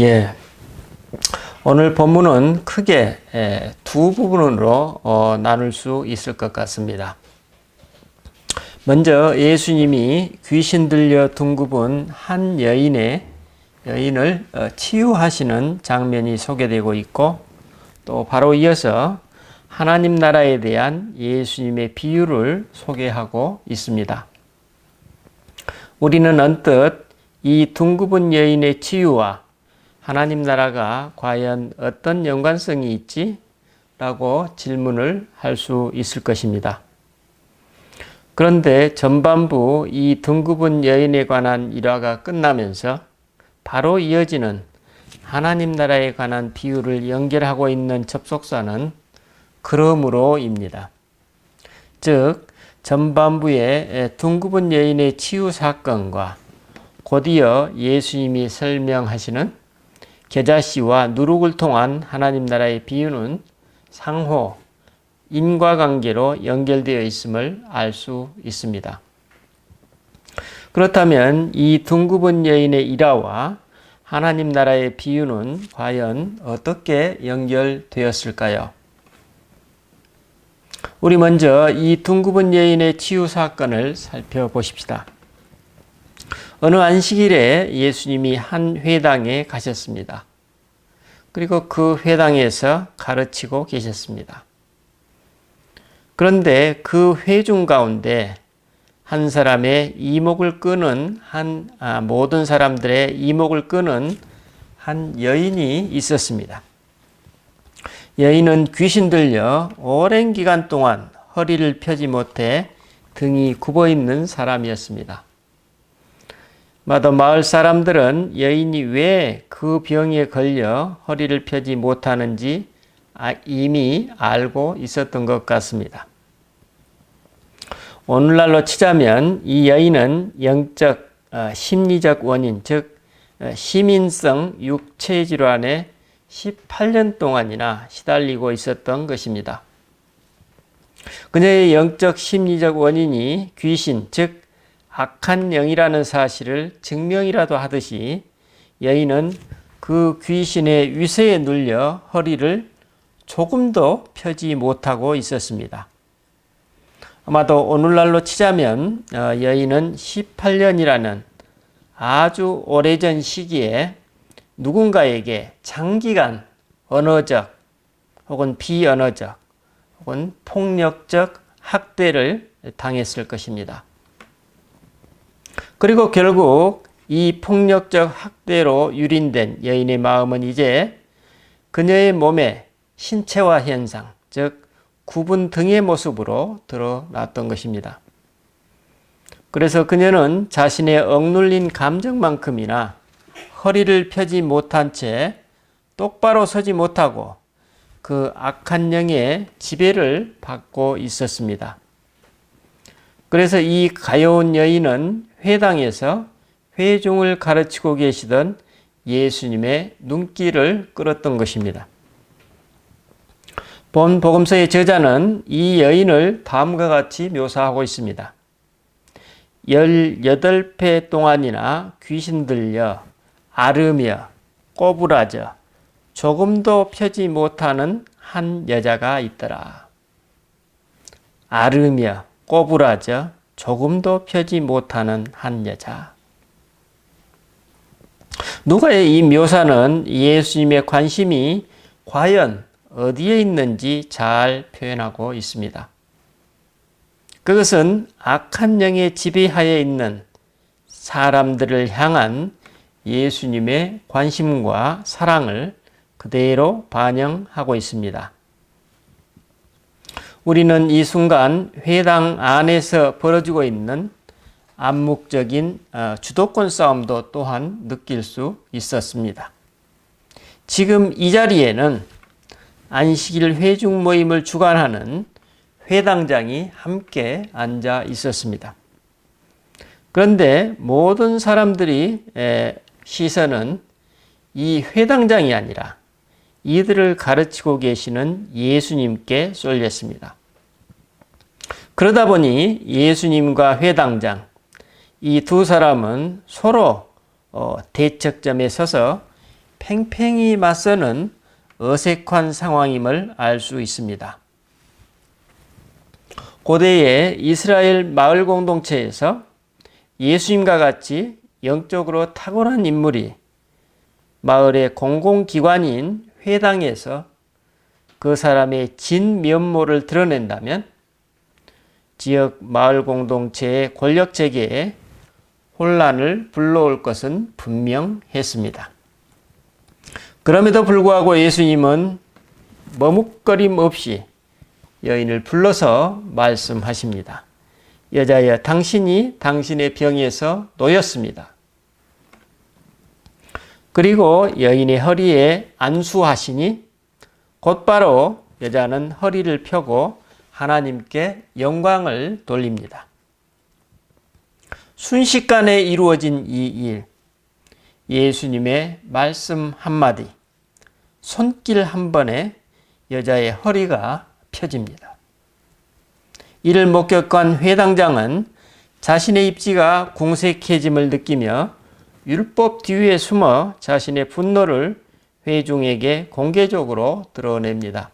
예, 오늘 본문은 크게 두 부분으로 나눌 수 있을 것 같습니다. 먼저 예수님이 귀신 들려 둥굽은 한 여인을 치유하시는 장면이 소개되고 있고, 또 바로 이어서 하나님 나라에 대한 예수님의 비유를 소개하고 있습니다. 우리는 언뜻 이 둥굽은 여인의 치유와 하나님 나라가 과연 어떤 연관성이 있지? 라고 질문을 할 수 있을 것입니다. 그런데 전반부 이 둥굽은 여인에 관한 일화가 끝나면서 바로 이어지는 하나님 나라에 관한 비유를 연결하고 있는 접속사는 그러므로입니다. 즉, 전반부의 둥굽은 여인의 치유 사건과 곧이어 예수님이 설명하시는 겨자씨와 누룩을 통한 하나님 나라의 비유는 상호, 인과관계로 연결되어 있음을 알 수 있습니다. 그렇다면 이 둥굽은 여인의 일화와 하나님 나라의 비유는 과연 어떻게 연결되었을까요? 우리 먼저 이 둥굽은 여인의 치유 사건을 살펴보십시다. 어느 안식일에 예수님이 한 회당에 가셨습니다. 그리고 그 회당에서 가르치고 계셨습니다. 그런데 그 회중 가운데 한 사람의 이목을 끄는 모든 사람들의 이목을 끄는 한 여인이 있었습니다. 여인은 귀신 들려 오랜 기간 동안 허리를 펴지 못해 등이 굽어 있는 사람이었습니다. 마을 사람들은 여인이 왜 그 병에 걸려 허리를 펴지 못하는지 이미 알고 있었던 것 같습니다. 오늘날로 치자면 이 여인은 영적, 심리적 원인, 즉 시민성 육체질환에 18년 동안이나 시달리고 있었던 것입니다. 그녀의 영적 심리적 원인이 귀신, 즉 악한 영이라는 사실을 증명이라도 하듯이 여인은 그 귀신의 위세에 눌려 허리를 조금도 펴지 못하고 있었습니다. 아마도 오늘날로 치자면 여인은 18년이라는 아주 오래전 시기에 누군가에게 장기간 언어적 혹은 비언어적 혹은 폭력적 학대를 당했을 것입니다. 그리고 결국 이 폭력적 학대로 유린된 여인의 마음은 이제 그녀의 몸의 신체화 현상, 즉 굽은 등의 모습으로 드러났던 것입니다. 그래서 그녀는 자신의 억눌린 감정만큼이나 허리를 펴지 못한 채 똑바로 서지 못하고 그 악한 영의 지배를 받고 있었습니다. 그래서 이 가여운 여인은 회당에서 회중을 가르치고 계시던 예수님의 눈길을 끌었던 것입니다. 본 복음서의 저자는 이 여인을 다음과 같이 묘사하고 있습니다. 18회 동안이나 귀신 들려 앓으며 꼬부라져 조금도 펴지 못하는 한 여자가 있더라. 앓으며 꼬부라져 조금도 펴지 못하는 한 여자. 누가의 이 묘사는 예수님의 관심이 과연 어디에 있는지 잘 표현하고 있습니다. 그것은 악한 영의 지배하에 있는 사람들을 향한 예수님의 관심과 사랑을 그대로 반영하고 있습니다. 우리는 이 순간 회당 안에서 벌어지고 있는 암묵적인 주도권 싸움도 또한 느낄 수 있었습니다. 지금 이 자리에는 안식일 회중 모임을 주관하는 회당장이 함께 앉아 있었습니다. 그런데 모든 사람들이 시선은 이 회당장이 아니라 이들을 가르치고 계시는 예수님께 쏠렸습니다. 그러다 보니 예수님과 회당장, 이 두 사람은 서로 대척점에 서서 팽팽히 맞서는 어색한 상황임을 알 수 있습니다. 고대의 이스라엘 마을 공동체에서 예수님과 같이 영적으로 탁월한 인물이 마을의 공공기관인 회당에서 그 사람의 진면모를 드러낸다면 지역 마을 공동체의 권력체계에 혼란을 불러올 것은 분명했습니다. 그럼에도 불구하고 예수님은 머뭇거림 없이 여인을 불러서 말씀하십니다. 여자여, 당신이 당신의 병에서 놓였습니다. 그리고 여인의 허리에 안수하시니 곧바로 여자는 허리를 펴고 하나님께 영광을 돌립니다. 순식간에 이루어진 이 일, 예수님의 말씀 한마디, 손길 한 번에 여자의 허리가 펴집니다. 이를 목격한 회당장은 자신의 입지가 궁색해짐을 느끼며 율법 뒤에 숨어 자신의 분노를 회중에게 공개적으로 드러냅니다.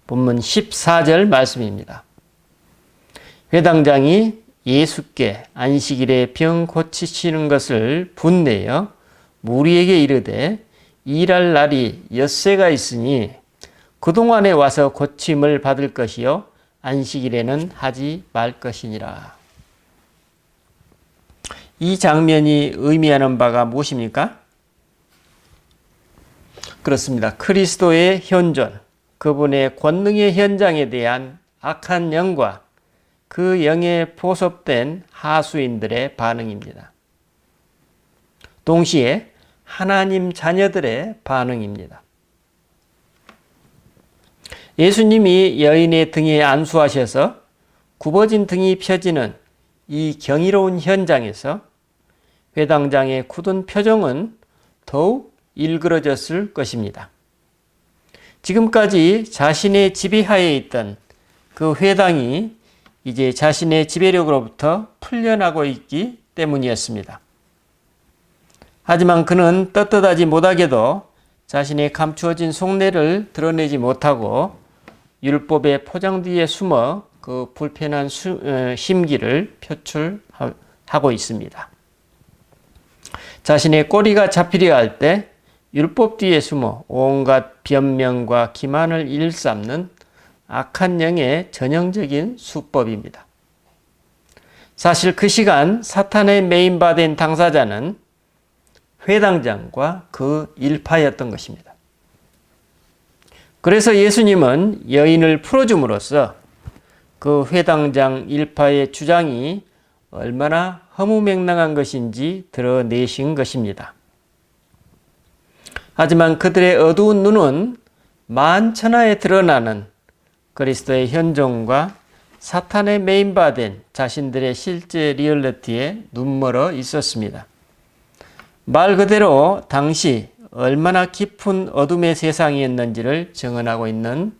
본문 14절 말씀입니다. 회당장이 예수께 안식일에 병 고치시는 것을 분내어 무리에게 이르되 일할 날이 엿새가 있으니 그동안에 와서 고침을 받을 것이요 안식일에는 하지 말 것이니라. 이 장면이 의미하는 바가 무엇입니까? 그렇습니다. 그리스도의 현존, 그분의 권능의 현장에 대한 악한 영과 그 영에 포섭된 하수인들의 반응입니다. 동시에 하나님 자녀들의 반응입니다. 예수님이 여인의 등에 안수하셔서 굽어진 등이 펴지는 이 경이로운 현장에서 회당장의 굳은 표정은 더욱 일그러졌을 것입니다. 지금까지 자신의 지배하에 있던 그 회당이 이제 자신의 지배력으로부터 풀려나고 있기 때문이었습니다. 하지만 그는 떳떳하지 못하게도 자신의 감추어진 속내를 드러내지 못하고 율법의 포장 뒤에 숨어 그 불편한 심기를 표출하고 있습니다. 자신의 꼬리가 잡히려 할 때 율법 뒤에 숨어 온갖 변명과 기만을 일삼는 악한 영의 전형적인 수법입니다. 사실 그 시간 사탄의 메인바된 당사자는 회당장과 그 일파였던 것입니다. 그래서 예수님은 여인을 풀어줌으로써 그 회당장 일파의 주장이 얼마나 허무맹랑한 것인지 드러내신 것입니다. 하지만 그들의 어두운 눈은 만천하에 드러나는 그리스도의 현존과 사탄의 메인바된 자신들의 실제 리얼리티에 눈멀어 있었습니다. 말 그대로 당시 얼마나 깊은 어둠의 세상이었는지를 증언하고 있는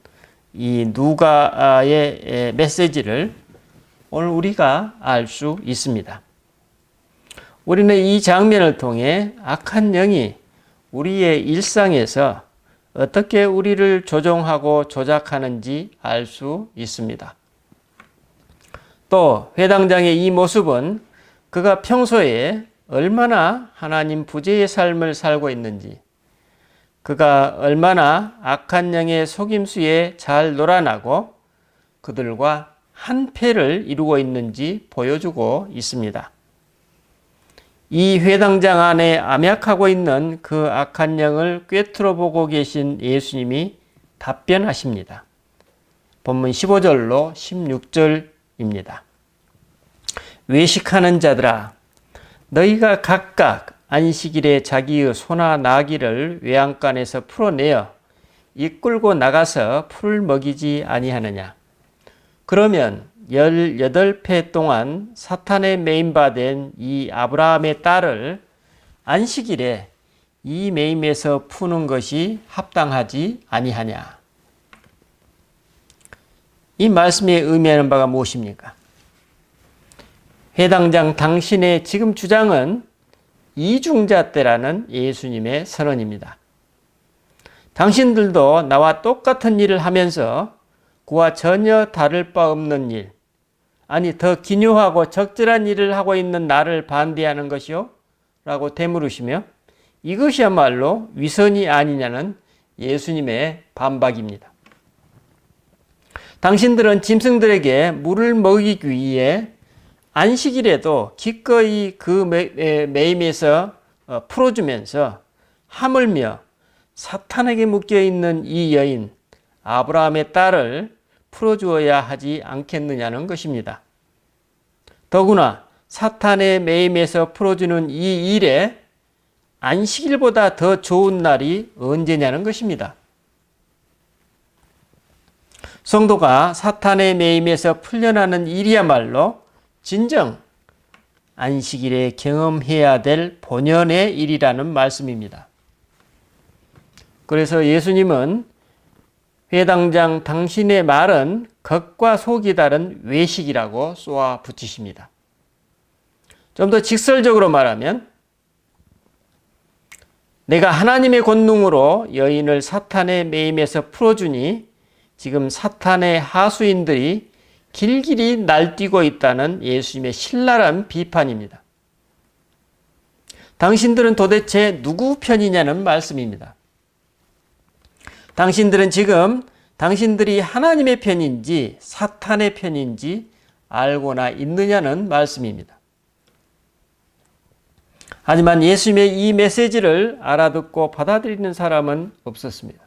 이 누가의 메시지를 오늘 우리가 알 수 있습니다. 우리는 이 장면을 통해 악한 영이 우리의 일상에서 어떻게 우리를 조종하고 조작하는지 알 수 있습니다. 또 회당장의 이 모습은 그가 평소에 얼마나 하나님 부재의 삶을 살고 있는지, 그가 얼마나 악한 영의 속임수에 잘 놀아나고 그들과 한패를 이루고 있는지 보여주고 있습니다. 이 회당장 안에 암약하고 있는 그 악한 영을 꿰뚫어 보고 계신 예수님이 답변하십니다. 본문 15절로 16절입니다. 외식하는 자들아, 너희가 각각 안식일에 자기의 소나 나귀를 외양간에서 풀어내어 이끌고 나가서 풀을 먹이지 아니하느냐. 그러면 18회 동안 사탄의 메인바된 이 아브라함의 딸을 안식일에 이 매임에서 푸는 것이 합당하지 아니하냐. 이 말씀에 의미하는 바가 무엇입니까? 회당장 당신의 지금 주장은 이중자 때라는 예수님의 선언입니다. 당신들도 나와 똑같은 일을 하면서 그와 전혀 다를 바 없는 일, 아니 더 기묘하고 적절한 일을 하고 있는 나를 반대하는 것이요? 라고 되물으시며 이것이야말로 위선이 아니냐는 예수님의 반박입니다. 당신들은 짐승들에게 물을 먹이기 위해 안식일에도 기꺼이 그 매임에서 풀어주면서 하물며 사탄에게 묶여있는 이 여인 아브라함의 딸을 풀어주어야 하지 않겠느냐는 것입니다. 더구나 사탄의 매임에서 풀어주는 이 일에 안식일보다 더 좋은 날이 언제냐는 것입니다. 성도가 사탄의 매임에서 풀려나는 일이야말로 진정 안식일에 경험해야 될 본연의 일이라는 말씀입니다. 그래서 예수님은 회당장 당신의 말은 겉과 속이 다른 외식이라고 쏘아 붙이십니다. 좀 더 직설적으로 말하면 내가 하나님의 권능으로 여인을 사탄의 매임에서 풀어주니 지금 사탄의 하수인들이 길길이 날뛰고 있다는 예수님의 신랄한 비판입니다. 당신들은 도대체 누구 편이냐는 말씀입니다. 당신들은 지금 당신들이 하나님의 편인지 사탄의 편인지 알고나 있느냐는 말씀입니다. 하지만 예수님의 이 메시지를 알아듣고 받아들이는 사람은 없었습니다.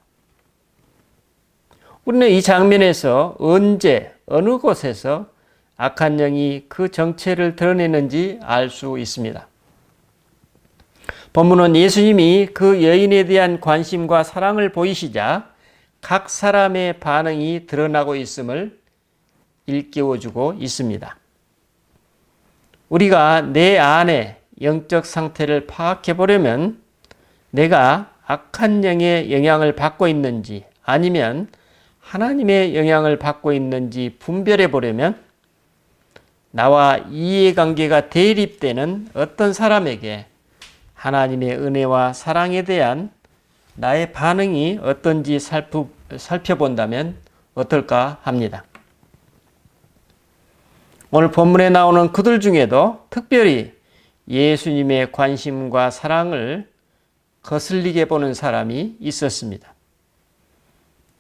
우리는 이 장면에서 언제 어느 곳에서 악한 영이 그 정체를 드러내는지 알 수 있습니다. 본문은 예수님이 그 여인에 대한 관심과 사랑을 보이시자 각 사람의 반응이 드러나고 있음을 일깨워주고 있습니다. 우리가 내 안의 영적 상태를 파악해 보려면 내가 악한 영의 영향을 받고 있는지 아니면 하나님의 영향을 받고 있는지 분별해 보려면 나와 이해관계가 대립되는 어떤 사람에게 하나님의 은혜와 사랑에 대한 나의 반응이 어떤지 살펴본다면 어떨까 합니다. 오늘 본문에 나오는 그들 중에도 특별히 예수님의 관심과 사랑을 거슬리게 보는 사람이 있었습니다.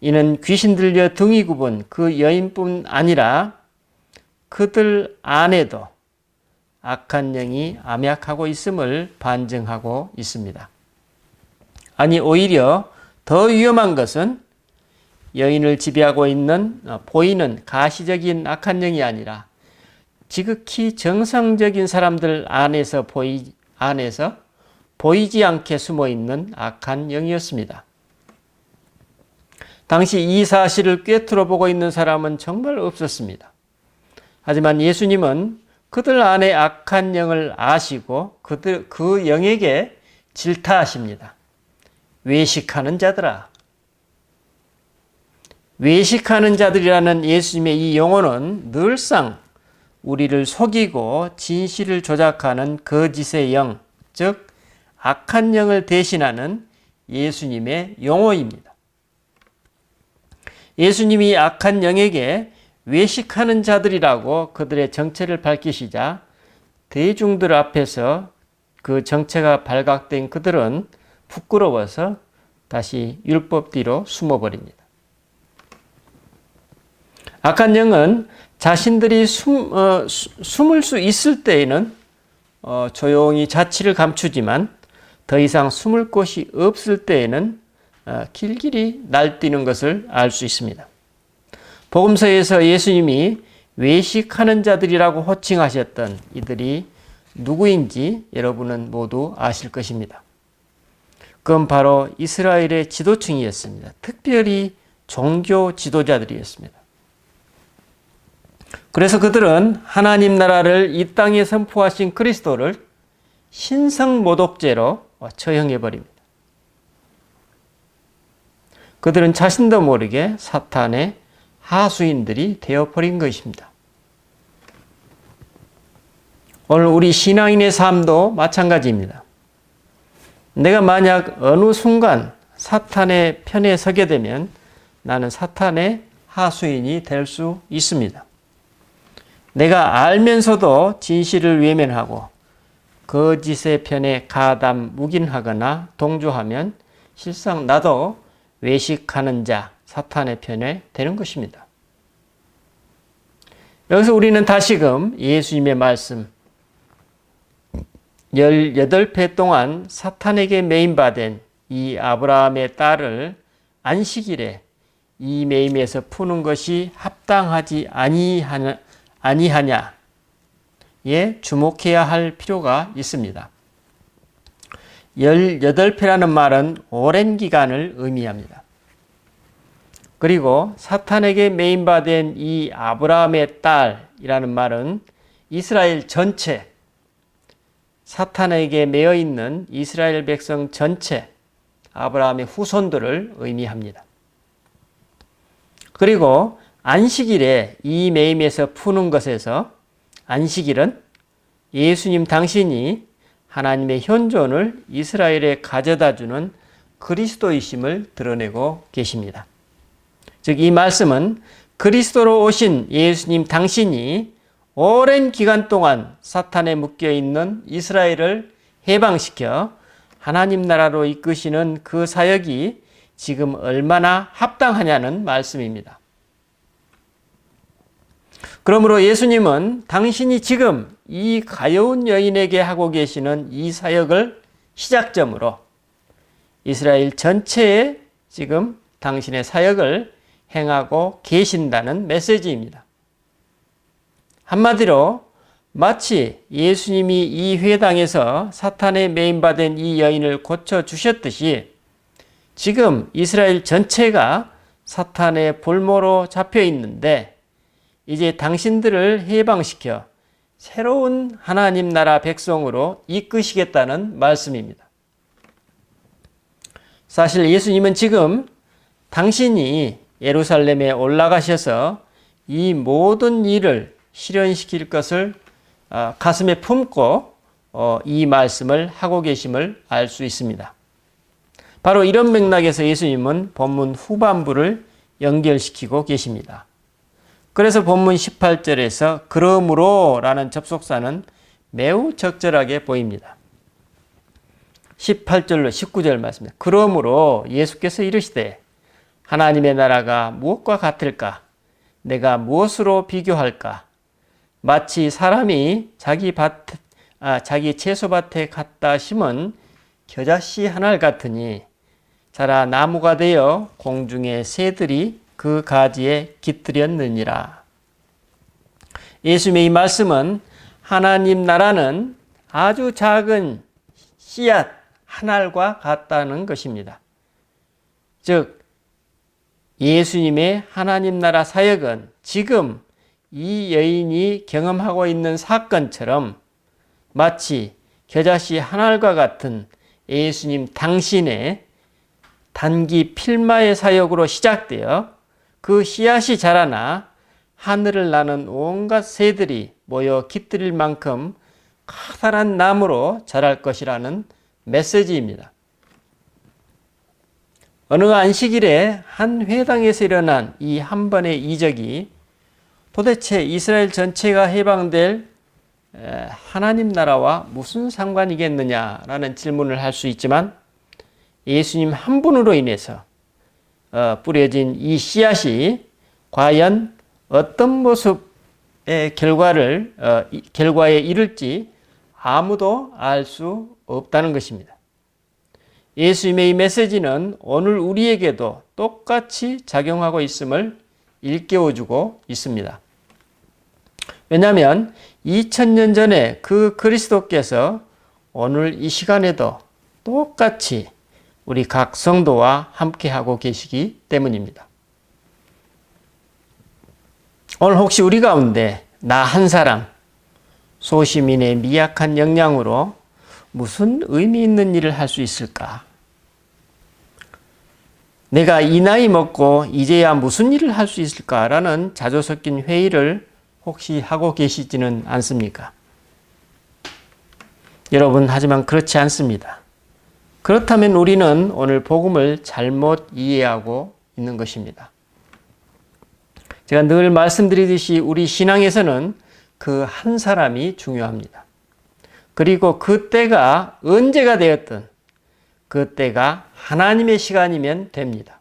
이는 귀신 들려 등이 굽은 그 여인뿐 아니라 그들 안에도 악한 영이 암약하고 있음을 반증하고 있습니다. 아니 오히려 더 위험한 것은 여인을 지배하고 있는 보이는 가시적인 악한 영이 아니라 지극히 정상적인 사람들 안에서 보이지 않게 숨어 있는 악한 영이었습니다. 당시 이 사실을 꿰뚫어 보고 있는 사람은 정말 없었습니다. 하지만 예수님은 그들 안에 악한 영을 아시고 그 영에게 질타하십니다. 외식하는 자들아. 외식하는 자들이라는 예수님의 이 용어는 늘상 우리를 속이고 진실을 조작하는 거짓의 영, 즉 악한 영을 대신하는 예수님의 용어입니다. 예수님이 악한 영에게 외식하는 자들이라고 그들의 정체를 밝히시자 대중들 앞에서 그 정체가 발각된 그들은 부끄러워서 다시 율법 뒤로 숨어버립니다. 악한 영은 자신들이 숨을 수 있을 때에는 조용히 자취를 감추지만 더 이상 숨을 곳이 없을 때에는 길길이 날뛰는 것을 알 수 있습니다. 복음서에서 예수님이 외식하는 자들이라고 호칭하셨던 이들이 누구인지 여러분은 모두 아실 것입니다. 그건 바로 이스라엘의 지도층이었습니다. 특별히 종교 지도자들이었습니다. 그래서 그들은 하나님 나라를 이 땅에 선포하신 그리스도를 신성모독죄로 처형해 버립니다. 그들은 자신도 모르게 사탄의 하수인들이 되어버린 것입니다. 오늘 우리 신앙인의 삶도 마찬가지입니다. 내가 만약 어느 순간 사탄의 편에 서게 되면 나는 사탄의 하수인이 될 수 있습니다. 내가 알면서도 진실을 외면하고 거짓의 편에 가담 묵인하거나 동조하면 실상 나도 외식하는 자, 사탄의 편에 되는 것입니다. 여기서 우리는 다시금 예수님의 말씀 18회 동안 사탄에게 매임받은 이 아브라함의 딸을 안식일에 이 매임에서 푸는 것이 합당하지 아니하냐에 주목해야 할 필요가 있습니다. 18회라는 말은 오랜 기간을 의미합니다. 그리고 사탄에게 매임받은 이 아브라함의 딸이라는 말은 이스라엘 전체, 사탄에게 매여 있는 이스라엘 백성 전체, 아브라함의 후손들을 의미합니다. 그리고 안식일에 이 매임에서 푸는 것에서 안식일은 예수님 당신이 하나님의 현존을 이스라엘에 가져다 주는 그리스도이심을 드러내고 계십니다. 즉, 이 말씀은 그리스도로 오신 예수님 당신이 오랜 기간 동안 사탄에 묶여 있는 이스라엘을 해방시켜 하나님 나라로 이끄시는 그 사역이 지금 얼마나 합당하냐는 말씀입니다. 그러므로 예수님은 당신이 지금 이 가여운 여인에게 하고 계시는 이 사역을 시작점으로 이스라엘 전체에 지금 당신의 사역을 행하고 계신다는 메시지입니다. 한마디로 마치 예수님이 이 회당에서 사탄에 매임받은 이 여인을 고쳐주셨듯이 지금 이스라엘 전체가 사탄의 볼모로 잡혀 있는데 이제 당신들을 해방시켜 새로운 하나님 나라 백성으로 이끄시겠다는 말씀입니다. 사실 예수님은 지금 당신이 예루살렘에 올라가셔서 이 모든 일을 실현시킬 것을 가슴에 품고 이 말씀을 하고 계심을 알 수 있습니다. 바로 이런 맥락에서 예수님은 본문 후반부를 연결시키고 계십니다. 그래서 본문 18절에서 그러므로 라는 접속사는 매우 적절하게 보입니다. 18절로 19절 말씀입니다. 그러므로 예수께서 이르시되 하나님의 나라가 무엇과 같을까? 내가 무엇으로 비교할까? 마치 사람이 자기 채소밭에 갖다 심은 겨자씨 하나를 같으니 자라 나무가 되어 공중의 새들이 그 가지에 깃들였느니라. 예수님의 이 말씀은 하나님 나라는 아주 작은 씨앗 한 알과 같다는 것입니다. 즉 예수님의 하나님 나라 사역은 지금 이 여인이 경험하고 있는 사건처럼 마치 겨자씨 한 알과 같은 예수님 당신의 단기 필마의 사역으로 시작되어 그 씨앗이 자라나 하늘을 나는 온갖 새들이 모여 깃들일 만큼 커다란 나무로 자랄 것이라는 메시지입니다. 어느 안식일에 한 회당에서 일어난 이 한 번의 이적이 도대체 이스라엘 전체가 해방될 하나님 나라와 무슨 상관이겠느냐라는 질문을 할 수 있지만 예수님 한 분으로 인해서 뿌려진 이 씨앗이 과연 어떤 모습의 결과에 이를지 아무도 알 수 없다는 것입니다. 예수님의 이 메시지는 오늘 우리에게도 똑같이 작용하고 있음을 일깨워주고 있습니다. 왜냐하면 2000년 전에 그 그리스도께서 오늘 이 시간에도 똑같이 우리 각 성도와 함께하고 계시기 때문입니다. 오늘 혹시 우리 가운데 나 한 사람, 소시민의 미약한 역량으로 무슨 의미 있는 일을 할 수 있을까? 내가 이 나이 먹고 이제야 무슨 일을 할 수 있을까라는 자조 섞인 회의를 혹시 하고 계시지는 않습니까? 여러분, 하지만 그렇지 않습니다. 그렇다면 우리는 오늘 복음을 잘못 이해하고 있는 것입니다. 제가 늘 말씀드리듯이 우리 신앙에서는 그 한 사람이 중요합니다. 그리고 그 때가 언제가 되었든 그 때가 하나님의 시간이면 됩니다.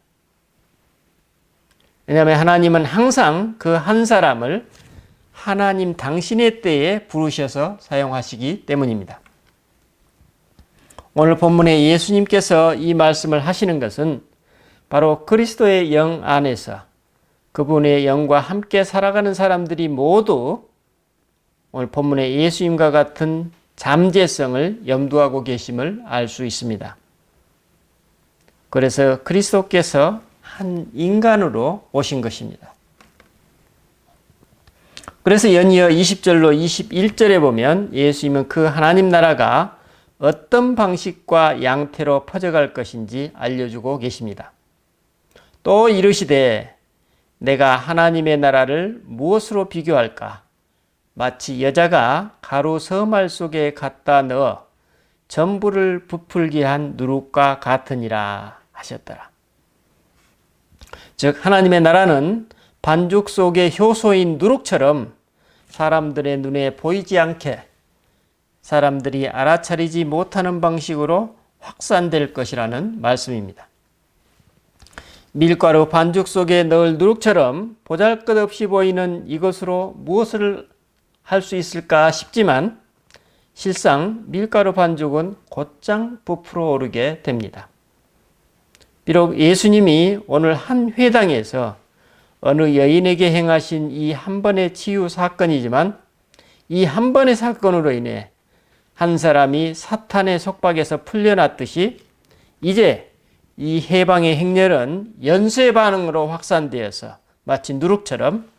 왜냐하면 하나님은 항상 그 한 사람을 하나님 당신의 때에 부르셔서 사용하시기 때문입니다. 오늘 본문에 예수님께서 이 말씀을 하시는 것은 바로 그리스도의 영 안에서 그분의 영과 함께 살아가는 사람들이 모두 오늘 본문에 예수님과 같은 잠재성을 염두하고 계심을 알 수 있습니다. 그래서 그리스도께서 한 인간으로 오신 것입니다. 그래서 연이어 20절로 21절에 보면 예수님은 그 하나님 나라가 어떤 방식과 양태로 퍼져갈 것인지 알려주고 계십니다. 또 이르시되 내가 하나님의 나라를 무엇으로 비교할까? 마치 여자가 가루 서말 속에 갖다 넣어 전부를 부풀게 한 누룩과 같으니라 하셨더라. 즉 하나님의 나라는 반죽 속의 효소인 누룩처럼 사람들의 눈에 보이지 않게 사람들이 알아차리지 못하는 방식으로 확산될 것이라는 말씀입니다. 밀가루 반죽 속에 넣을 누룩처럼 보잘것없이 보이는 이것으로 무엇을 할 수 있을까 싶지만 실상 밀가루 반죽은 곧장 부풀어 오르게 됩니다. 비록 예수님이 오늘 한 회당에서 어느 여인에게 행하신 이 한 번의 치유 사건이지만 이 한 번의 사건으로 인해 한 사람이 사탄의 속박에서 풀려났듯이 이제 이 해방의 행렬은 연쇄 반응으로 확산되어서 마치 누룩처럼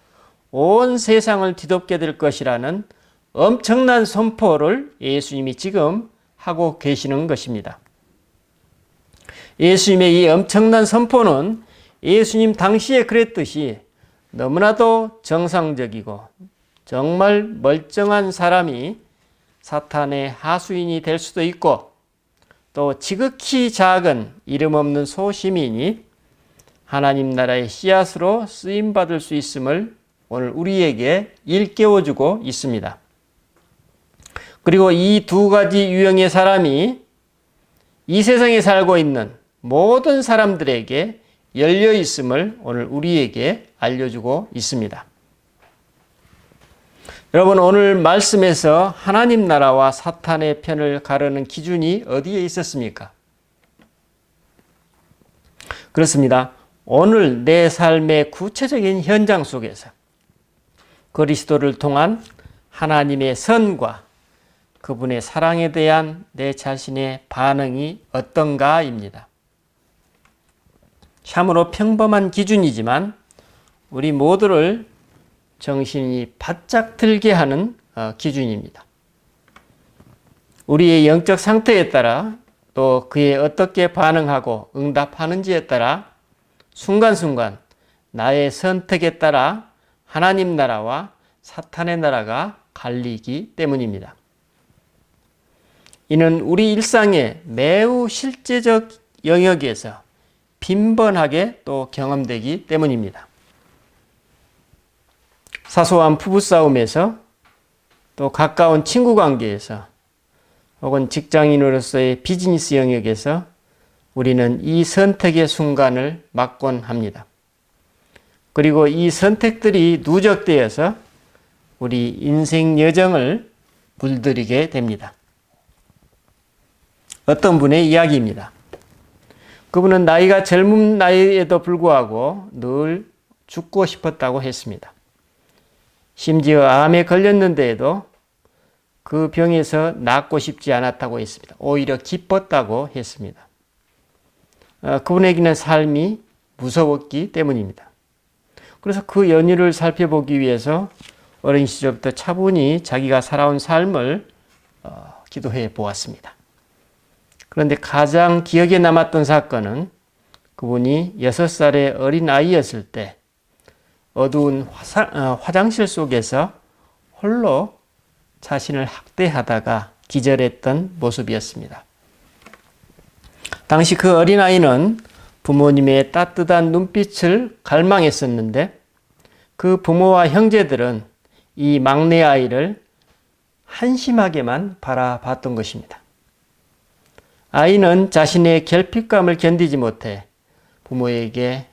온 세상을 뒤덮게 될 것이라는 엄청난 선포를 예수님이 지금 하고 계시는 것입니다. 예수님의 이 엄청난 선포는 예수님 당시에 그랬듯이 너무나도 정상적이고 정말 멀쩡한 사람이 사탄의 하수인이 될 수도 있고 또 지극히 작은 이름 없는 소시민이 하나님 나라의 씨앗으로 쓰임받을 수 있음을 오늘 우리에게 일깨워주고 있습니다. 그리고 이 두 가지 유형의 사람이 이 세상에 살고 있는 모든 사람들에게 열려 있음을 오늘 우리에게 알려주고 있습니다. 여러분 오늘 말씀에서 하나님 나라와 사탄의 편을 가르는 기준이 어디에 있었습니까? 그렇습니다. 오늘 내 삶의 구체적인 현장 속에서 그리스도를 통한 하나님의 선과 그분의 사랑에 대한 내 자신의 반응이 어떤가입니다. 참으로 평범한 기준이지만 우리 모두를 정신이 바짝 들게 하는 기준입니다. 우리의 영적 상태에 따라 또 그에 어떻게 반응하고 응답하는지에 따라 순간순간 나의 선택에 따라 하나님 나라와 사탄의 나라가 갈리기 때문입니다. 이는 우리 일상의 매우 실제적 영역에서 빈번하게 또 경험되기 때문입니다. 사소한 부부싸움에서 또 가까운 친구 관계에서 혹은 직장인으로서의 비즈니스 영역에서 우리는 이 선택의 순간을 맞곤 합니다. 그리고 이 선택들이 누적되어서 우리 인생 여정을 물들이게 됩니다. 어떤 분의 이야기입니다. 그분은 나이가 젊은 나이에도 불구하고 늘 죽고 싶었다고 했습니다. 심지어 암에 걸렸는데도 그 병에서 낫고 싶지 않았다고 했습니다. 오히려 기뻤다고 했습니다. 그분에게는 삶이 무서웠기 때문입니다. 그래서 그 연유를 살펴보기 위해서 어린 시절부터 차분히 자기가 살아온 삶을 기도해 보았습니다. 그런데 가장 기억에 남았던 사건은 그분이 6살의 어린 아이였을 때 어두운 화장실 속에서 홀로 자신을 학대하다가 기절했던 모습이었습니다. 당시 그 어린아이는 부모님의 따뜻한 눈빛을 갈망했었는데 그 부모와 형제들은 이 막내 아이를 한심하게만 바라봤던 것입니다. 아이는 자신의 결핍감을 견디지 못해 부모에게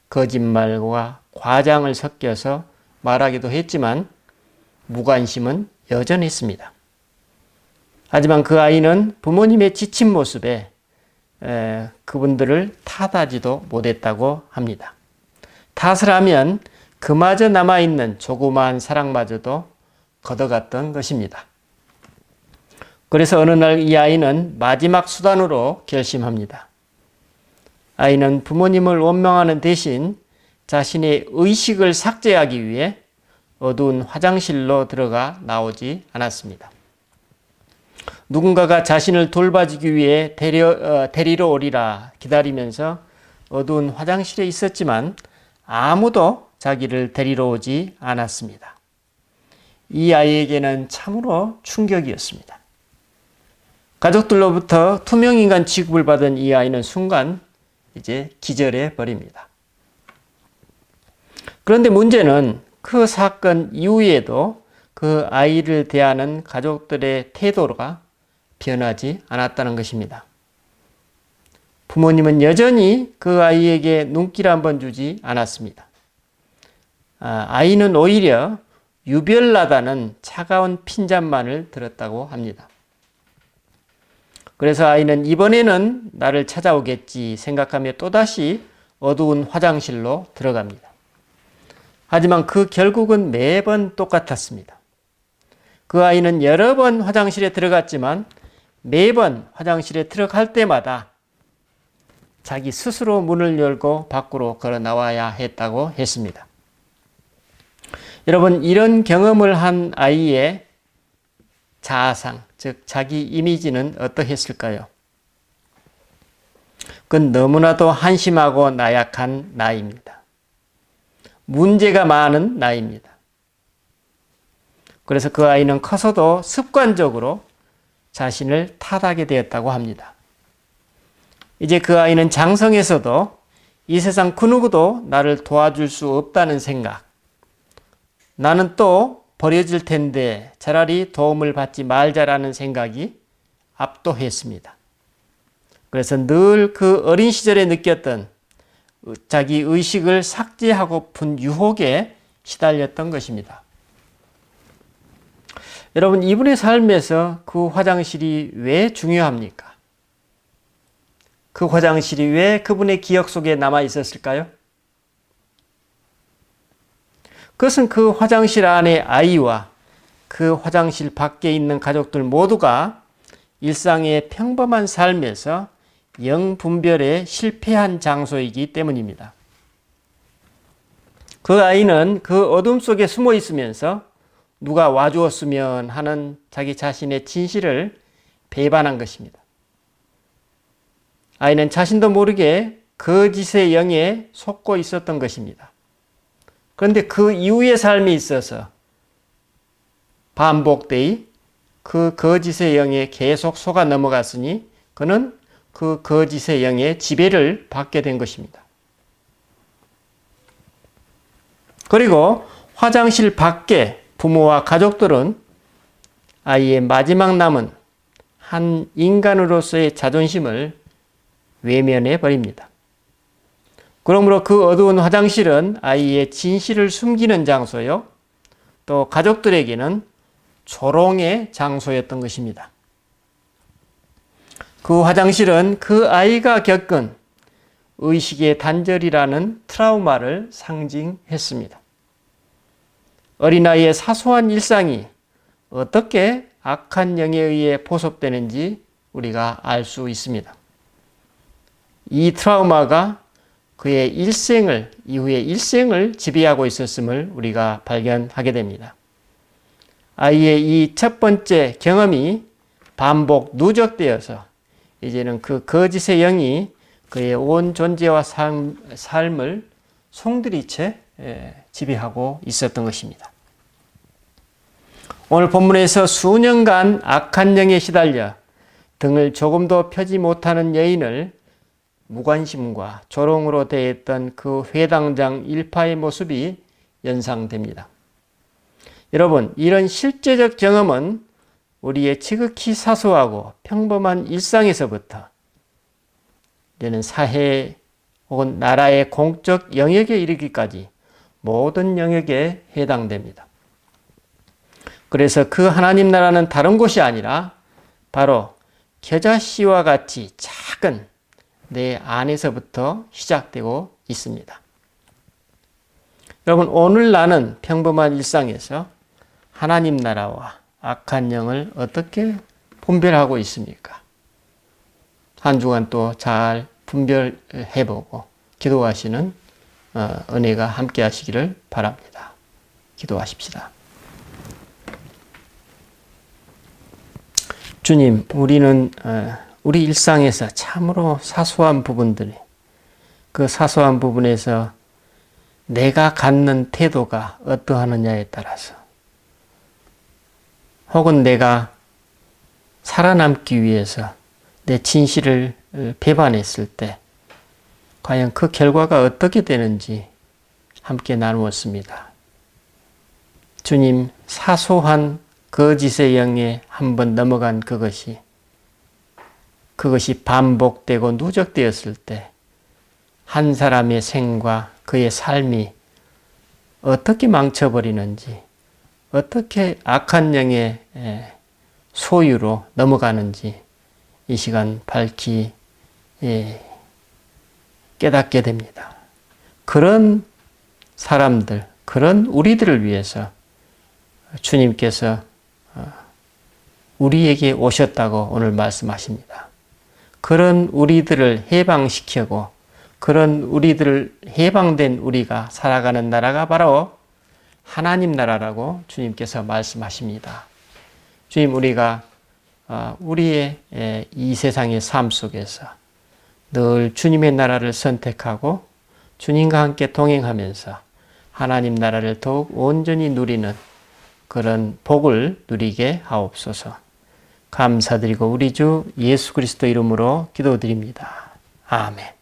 거짓말과 과장을 섞여서 말하기도 했지만 무관심은 여전했습니다. 하지만 그 아이는 부모님의 지친 모습에 그분들을 탓하지도 못했다고 합니다. 탓을 하면 그마저 남아있는 조그마한 사랑마저도 걷어갔던 것입니다. 그래서 어느 날 이 아이는 마지막 수단으로 결심합니다. 아이는 부모님을 원망하는 대신 자신의 의식을 삭제하기 위해 어두운 화장실로 들어가 나오지 않았습니다. 누군가가 자신을 돌봐주기 위해 데리러 오리라 기다리면서 어두운 화장실에 있었지만 아무도 자기를 데리러 오지 않았습니다. 이 아이에게는 참으로 충격이었습니다. 가족들로부터 투명인간 취급을 받은 이 아이는 순간 이제 기절해 버립니다. 그런데 문제는 그 사건 이후에도 그 아이를 대하는 가족들의 태도가 변하지 않았다는 것입니다. 부모님은 여전히 그 아이에게 눈길 한번 주지 않았습니다. 아이는 오히려 유별나다는 차가운 핀잔만을 들었다고 합니다. 그래서 아이는 이번에는 나를 찾아오겠지 생각하며 또다시 어두운 화장실로 들어갑니다. 하지만 그 결국은 매번 똑같았습니다. 그 아이는 여러 번 화장실에 들어갔지만 매번 화장실에 들어갈 때마다 자기 스스로 문을 열고 밖으로 걸어 나와야 했다고 했습니다. 여러분, 이런 경험을 한 아이의 자아상, 즉 자기 이미지는 어떠했을까요? 그건 너무나도 한심하고 나약한 나이입니다. 문제가 많은 나이입니다. 그래서 그 아이는 커서도 습관적으로 자신을 탓하게 되었다고 합니다. 이제 그 아이는 장성에서도 이 세상 그 누구도 나를 도와줄 수 없다는 생각, 나는 또 버려질 텐데 차라리 도움을 받지 말자라는 생각이 압도했습니다. 그래서 늘 그 어린 시절에 느꼈던 자기 의식을 삭제하고픈 유혹에 시달렸던 것입니다. 여러분, 이분의 삶에서 그 화장실이 왜 중요합니까? 그 화장실이 왜 그분의 기억 속에 남아 있었을까요? 그것은 그 화장실 안에 아이와 그 화장실 밖에 있는 가족들 모두가 일상의 평범한 삶에서 영분별에 실패한 장소이기 때문입니다. 그 아이는 그 어둠 속에 숨어 있으면서 누가 와주었으면 하는 자기 자신의 진실을 배반한 것입니다. 아이는 자신도 모르게 거짓의 영에 속고 있었던 것입니다. 그런데 그 이후의 삶이 있어서 반복되이 그 거짓의 영에 계속 속아 넘어갔으니 그는 그 거짓의 영의 지배를 받게 된 것입니다. 그리고 화장실 밖에 부모와 가족들은 아이의 마지막 남은 한 인간으로서의 자존심을 외면해 버립니다. 그러므로 그 어두운 화장실은 아이의 진실을 숨기는 장소요, 또 가족들에게는 조롱의 장소였던 것입니다. 그 화장실은 그 아이가 겪은 의식의 단절이라는 트라우마를 상징했습니다. 어린아이의 사소한 일상이 어떻게 악한 영에 의해 포섭되는지 우리가 알 수 있습니다. 이 트라우마가 그의 이후의 일생을 지배하고 있었음을 우리가 발견하게 됩니다. 아이의 이 첫 번째 경험이 반복 누적되어서 이제는 그 거짓의 영이 그의 온 존재와 삶을 송두리째 지배하고 있었던 것입니다. 오늘 본문에서 수년간 악한 영에 시달려 등을 조금도 펴지 못하는 여인을 무관심과 조롱으로 대했던 그 회당장 일파의 모습이 연상됩니다. 여러분, 이런 실제적 경험은 우리의 지극히 사소하고 평범한 일상에서부터 이제는 사회 혹은 나라의 공적 영역에 이르기까지 모든 영역에 해당됩니다. 그래서 그 하나님 나라는 다른 곳이 아니라 바로 겨자씨와 같이 작은 내 안에서부터 시작되고 있습니다. 여러분, 오늘 나는 평범한 일상에서 하나님 나라와 악한 영을 어떻게 분별하고 있습니까? 한 주간 또 잘 분별해보고 기도하시는 은혜가 함께 하시기를 바랍니다. 기도하십시다. 주님, 우리는 우리 일상에서 참으로 사소한 부분들이 그 사소한 부분에서 내가 갖는 태도가 어떠하느냐에 따라서 혹은 내가 살아남기 위해서 내 진실을 배반했을 때 과연 그 결과가 어떻게 되는지 함께 나누었습니다. 주님, 사소한 거짓의 영에 한번 넘어간 그것이 반복되고 누적되었을 때 한 사람의 생과 그의 삶이 어떻게 망쳐버리는지, 어떻게 악한 영의 소유로 넘어가는지 이 시간 밝히 깨닫게 됩니다. 그런 사람들, 그런 우리들을 위해서 주님께서 우리에게 오셨다고 오늘 말씀하십니다. 그런 우리들을 해방시키고 그런 우리들을 해방된 우리가 살아가는 나라가 바로 하나님 나라라고 주님께서 말씀하십니다. 주님, 우리가 우리의 이 세상의 삶 속에서 늘 주님의 나라를 선택하고 주님과 함께 동행하면서 하나님 나라를 더욱 온전히 누리는 그런 복을 누리게 하옵소서. 감사드리고 우리 주 예수 그리스도 이름으로 기도드립니다. 아멘.